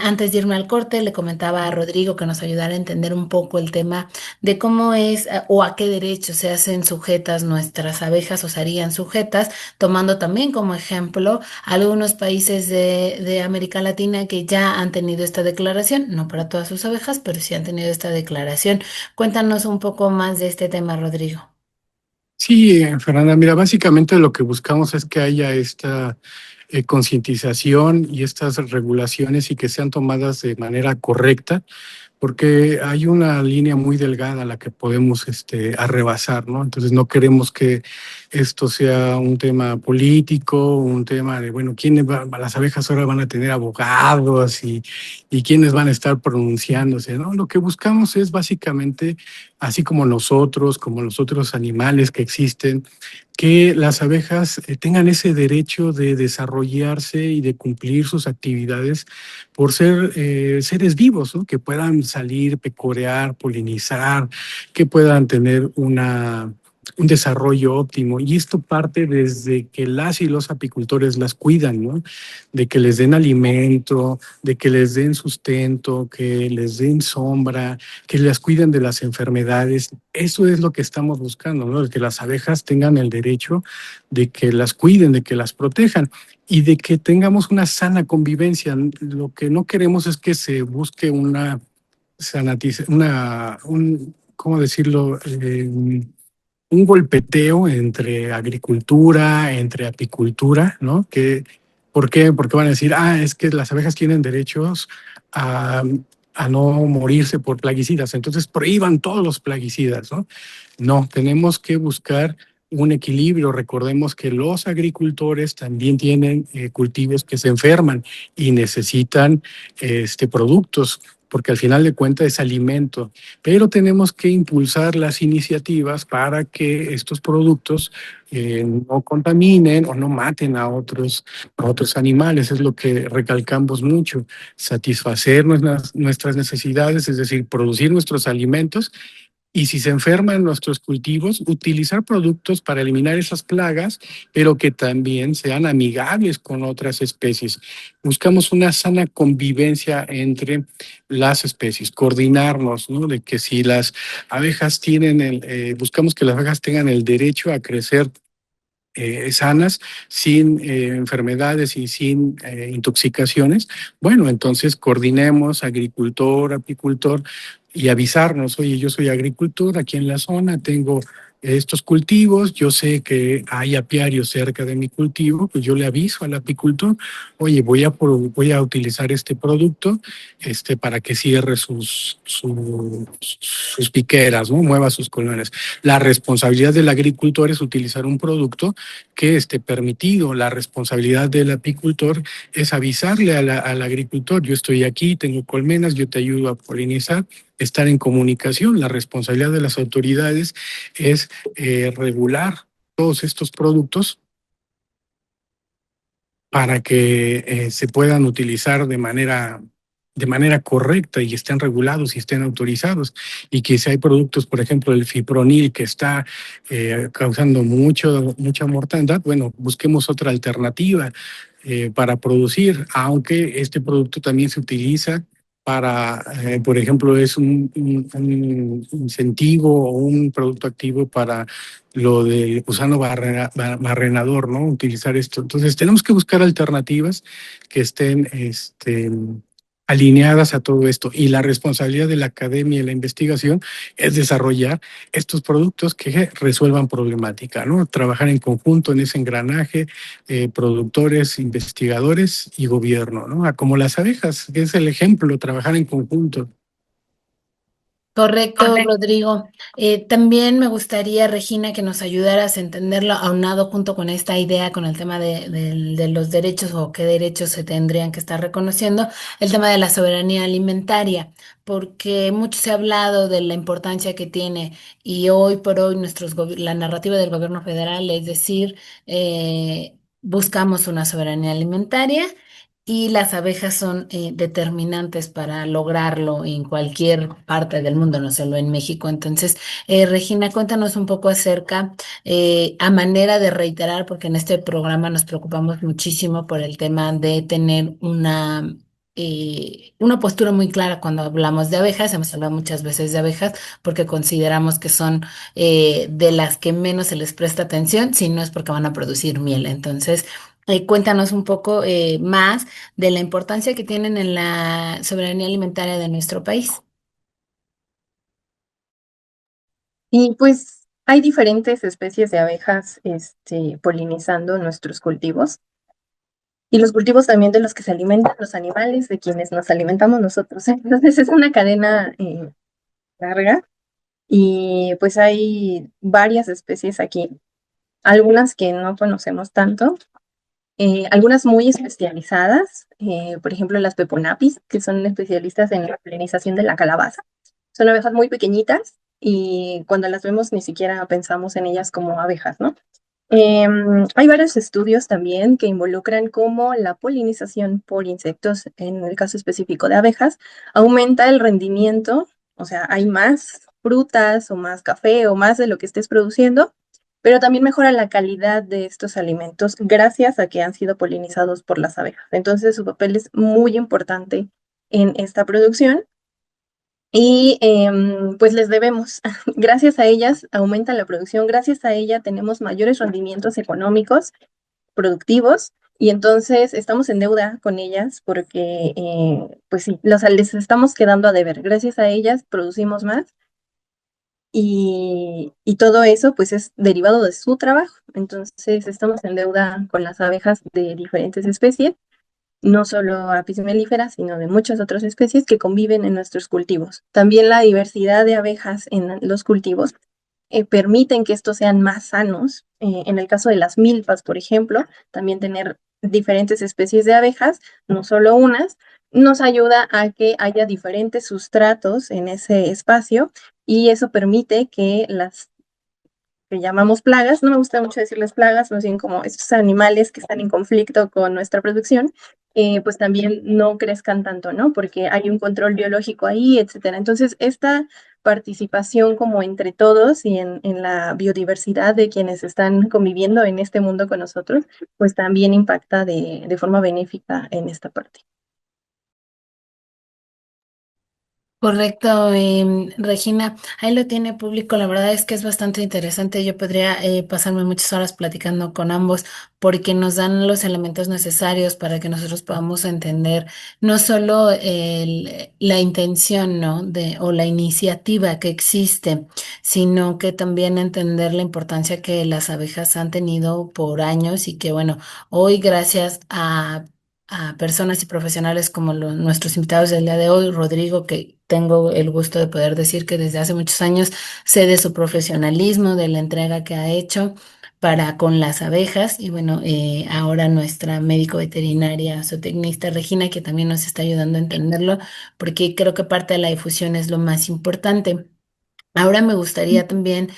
Antes de irme al corte, le comentaba a Rodrigo que nos ayudara a entender un poco el tema de cómo es o a qué derechos se hacen sujetas nuestras abejas o serían sujetas, tomando también como ejemplo algunos países de América Latina que ya han tenido esta declaración, no para todas sus abejas, pero sí han tenido esta declaración. Cuéntanos un poco más de este tema, Rodrigo. Sí, Fernanda, mira, básicamente lo que buscamos es que haya esta concientización y estas regulaciones y que sean tomadas de manera correcta, porque hay una línea muy delgada a la que podemos arrebasar, ¿no? Entonces no queremos que esto sea un tema político, un tema de, bueno, las abejas ahora van a tener abogados y quiénes van a estar pronunciándose, ¿no? Lo que buscamos es básicamente, así como los otros animales que existen, que las abejas tengan ese derecho de desarrollarse y de cumplir sus actividades por ser seres vivos, ¿no? Que puedan salir, pecorear, polinizar, que puedan tener un desarrollo óptimo. Y esto parte desde que las y los apicultores las cuidan, ¿no? De que les den alimento, de que les den sustento, que les den sombra, que las cuiden de las enfermedades. Eso es lo que estamos buscando, ¿no? De que las abejas tengan el derecho de que las cuiden, de que las protejan y de que tengamos una sana convivencia. Lo que no queremos es que se busque ¿cómo decirlo? Un golpeteo entre agricultura, entre apicultura, ¿no? ¿Por qué? Porque van a decir, es que las abejas tienen derechos a no morirse por plaguicidas, entonces prohíban todos los plaguicidas, ¿no? No, tenemos que buscar un equilibrio. Recordemos que los agricultores también tienen cultivos que se enferman y necesitan productos, porque al final de cuentas es alimento, pero tenemos que impulsar las iniciativas para que estos productos no contaminen o no maten a otros animales. Es lo que recalcamos mucho, satisfacer nuestras necesidades, es decir, producir nuestros alimentos. Y si se enferman nuestros cultivos, utilizar productos para eliminar esas plagas, pero que también sean amigables con otras especies. Buscamos una sana convivencia entre las especies, coordinarnos, ¿no? De que si las abejas buscamos que las abejas tengan el derecho a crecer sanas, sin enfermedades y sin intoxicaciones. Bueno, entonces coordinemos agricultor, apicultor y avisarnos, oye, yo soy agricultor aquí en la zona, tengo estos cultivos, yo sé que hay apiarios cerca de mi cultivo, pues yo le aviso al apicultor, oye, voy a utilizar este producto para que cierre sus piqueras, ¿no? Mueva sus colonias. La responsabilidad del agricultor es utilizar un producto que esté permitido. La responsabilidad del apicultor es avisarle al agricultor, yo estoy aquí, tengo colmenas, yo te ayudo a polinizar, estar en comunicación. La responsabilidad de las autoridades es regular todos estos productos para que se puedan utilizar de manera correcta y estén regulados y estén autorizados. Y que si hay productos, por ejemplo, el fipronil que está causando mucha mortandad, bueno, busquemos otra alternativa para producir, aunque este producto también se utiliza para, por ejemplo, es un incentivo o un producto activo para lo del gusano barrenador, ¿no? Utilizar esto. Entonces, tenemos que buscar alternativas que estén alineadas a todo esto. Y la responsabilidad de la academia y la investigación es desarrollar estos productos que resuelvan problemática, ¿no? Trabajar en conjunto en ese engranaje, productores, investigadores y gobierno, ¿no? Como las abejas, que es el ejemplo, trabajar en conjunto. Correcto, Rodrigo. También me gustaría, Regina, que nos ayudaras a entenderlo aunado junto con esta idea, con el tema de los derechos o qué derechos se tendrían que estar reconociendo, el tema de la soberanía alimentaria, porque mucho se ha hablado de la importancia que tiene y hoy por hoy la narrativa del gobierno federal es decir, buscamos una soberanía alimentaria. Y las abejas son determinantes para lograrlo en cualquier parte del mundo, no solo en México. Entonces, Regina, cuéntanos un poco acerca, a manera de reiterar, porque en este programa nos preocupamos muchísimo por el tema de tener una postura muy clara cuando hablamos de abejas. Hemos hablado muchas veces de abejas porque consideramos que son de las que menos se les presta atención, si no es porque van a producir miel. Entonces, cuéntanos un poco más de la importancia que tienen en la soberanía alimentaria de nuestro país. Y pues hay diferentes especies de abejas polinizando nuestros cultivos y los cultivos también de los que se alimentan los animales, de quienes nos alimentamos nosotros. Entonces es una cadena larga y pues hay varias especies aquí, algunas que no conocemos tanto, algunas muy especializadas, por ejemplo las peponapis, que son especialistas en la polinización de la calabaza. Son abejas muy pequeñitas y cuando las vemos ni siquiera pensamos en ellas como abejas, ¿no? Hay varios estudios también que involucran cómo la polinización por insectos, en el caso específico de abejas, aumenta el rendimiento, o sea, hay más frutas o más café o más de lo que estés produciendo, pero también mejora la calidad de estos alimentos gracias a que han sido polinizados por las abejas. Entonces, su papel es muy importante en esta producción. Y pues les debemos. Gracias a ellas aumenta la producción, gracias a ella tenemos mayores rendimientos económicos, productivos, y entonces estamos en deuda con ellas porque, pues sí, les estamos quedando a deber. Gracias a ellas producimos más y todo eso pues es derivado de su trabajo. Entonces estamos en deuda con las abejas de diferentes especies, no solo apis mellifera, sino de muchas otras especies que conviven en nuestros cultivos. También la diversidad de abejas en los cultivos permiten que estos sean más sanos. En el caso de las milpas, por ejemplo, también tener diferentes especies de abejas, no solo unas, nos ayuda a que haya diferentes sustratos en ese espacio y eso permite que las que llamamos plagas, no me gusta mucho decirles plagas, más bien como estos animales que están en conflicto con nuestra producción, pues también no crezcan tanto, ¿no? Porque hay un control biológico ahí, etcétera. Entonces, esta participación como entre todos y en la biodiversidad de quienes están conviviendo en este mundo con nosotros, pues también impacta de forma benéfica en esta parte. Correcto, Regina, ahí lo tiene público, la verdad es que es bastante interesante, yo podría pasarme muchas horas platicando con ambos porque nos dan los elementos necesarios para que nosotros podamos entender no solo la intención, ¿no? O la iniciativa que existe, sino que también entender la importancia que las abejas han tenido por años y que bueno, hoy gracias a personas y profesionales como nuestros invitados del día de hoy, Rodrigo, que tengo el gusto de poder decir que desde hace muchos años sé de su profesionalismo, de la entrega que ha hecho para con las abejas y bueno, ahora nuestra médico veterinaria, zootecnista Regina, que también nos está ayudando a entenderlo, porque creo que parte de la difusión es lo más importante. Ahora me gustaría también,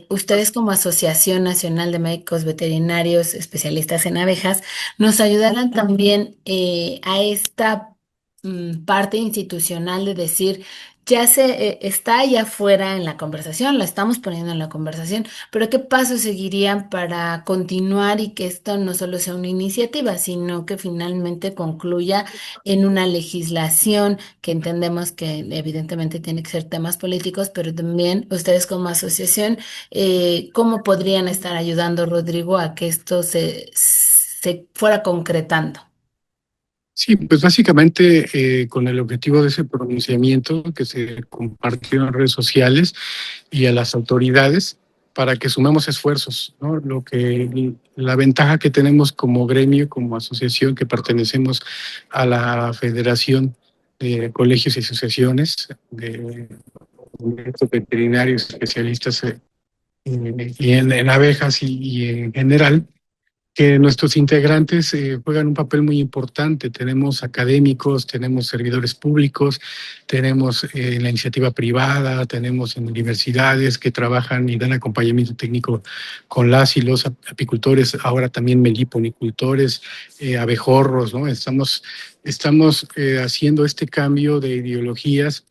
ustedes como Asociación Nacional de Médicos Veterinarios Especialistas en Abejas, nos ayudaran también a esta parte institucional de decir ya está allá afuera en la conversación, la estamos poniendo en la conversación, pero ¿qué pasos seguirían para continuar y que esto no solo sea una iniciativa, sino que finalmente concluya en una legislación que entendemos que evidentemente tiene que ser temas políticos, pero también ustedes como asociación, ¿cómo podrían estar ayudando, Rodrigo, a que esto se fuera concretando? Sí, pues básicamente con el objetivo de ese pronunciamiento que se compartió en redes sociales y a las autoridades para que sumemos esfuerzos, ¿no? La ventaja que tenemos como gremio, como asociación que pertenecemos a la Federación de Colegios y Asociaciones de veterinarios especialistas en abejas y en general, que nuestros integrantes juegan un papel muy importante. Tenemos académicos, tenemos servidores públicos, tenemos la iniciativa privada, tenemos en universidades que trabajan y dan acompañamiento técnico con las y los apicultores, ahora también meliponicultores, abejorros, ¿no? Estamos haciendo este cambio de ideologías.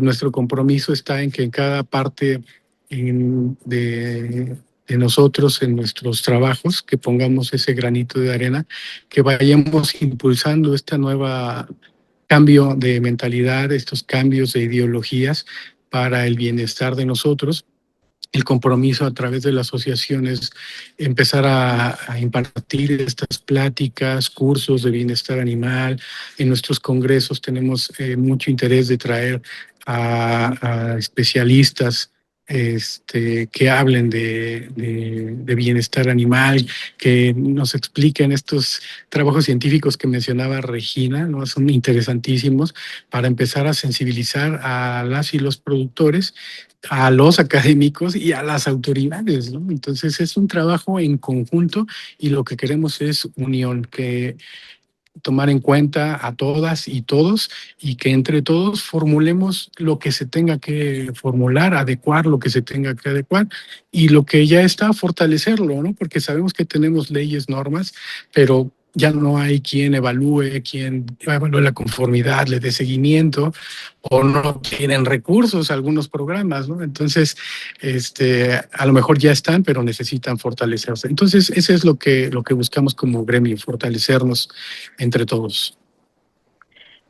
Nuestro compromiso está en que en cada parte de nosotros en nuestros trabajos, que pongamos ese granito de arena, que vayamos impulsando esta nueva cambio de mentalidad, estos cambios de ideologías para el bienestar de nosotros. El compromiso a través de la asociación es empezar a impartir estas pláticas, cursos de bienestar animal. En nuestros congresos tenemos mucho interés de traer a especialistas que hablen de bienestar animal, que nos expliquen estos trabajos científicos que mencionaba Regina, ¿no? Son interesantísimos para empezar a sensibilizar a las y los productores, a los académicos y a las autoridades, ¿no? Entonces es un trabajo en conjunto y lo que queremos es unión, que tomar en cuenta a todas y todos y que entre todos formulemos lo que se tenga que formular, adecuar lo que se tenga que adecuar y lo que ya está, fortalecerlo, ¿no? Porque sabemos que tenemos leyes, normas, pero ya no hay quien evalúe la conformidad, le dé seguimiento, o no tienen recursos algunos programas, ¿no? Entonces, a lo mejor ya están, pero necesitan fortalecerse. Entonces, eso es lo que buscamos como gremio, fortalecernos entre todos.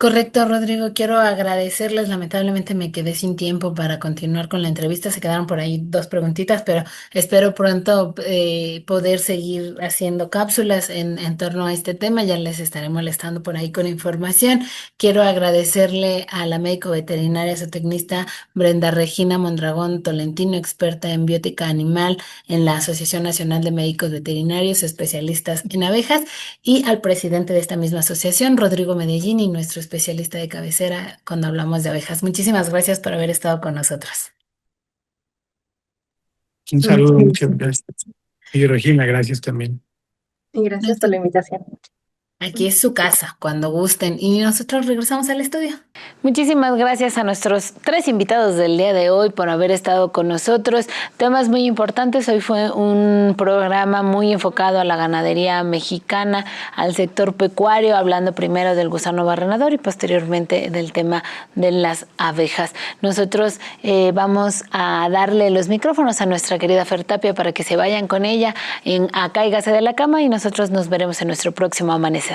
Correcto, Rodrigo. Quiero agradecerles. Lamentablemente me quedé sin tiempo para continuar con la entrevista. Se quedaron por ahí dos preguntitas, pero espero pronto poder seguir haciendo cápsulas en torno a este tema. Ya les estaré molestando por ahí con información. Quiero agradecerle a la médico veterinaria zootecnista Brenda Regina Mondragón Tolentino, experta en biótica animal en la Asociación Nacional de Médicos Veterinarios, especialistas en abejas, y al presidente de esta misma asociación, Rodrigo Medellín, y nuestro especialista de cabecera cuando hablamos de abejas. Muchísimas gracias por haber estado con nosotros. Un saludo, muchas gracias. Y Regina, gracias también. Y gracias por la invitación. Aquí es su casa, cuando gusten. Y nosotros regresamos al estudio. Muchísimas gracias a nuestros 3 invitados del día de hoy por haber estado con nosotros. Temas muy importantes. Hoy fue un programa muy enfocado a la ganadería mexicana, al sector pecuario, hablando primero del gusano barrenador y posteriormente del tema de las abejas. Nosotros vamos a darle los micrófonos a nuestra querida Fer Tapia para que se vayan con ella a Cáigase de la Cama, y nosotros nos veremos en nuestro próximo amanecer.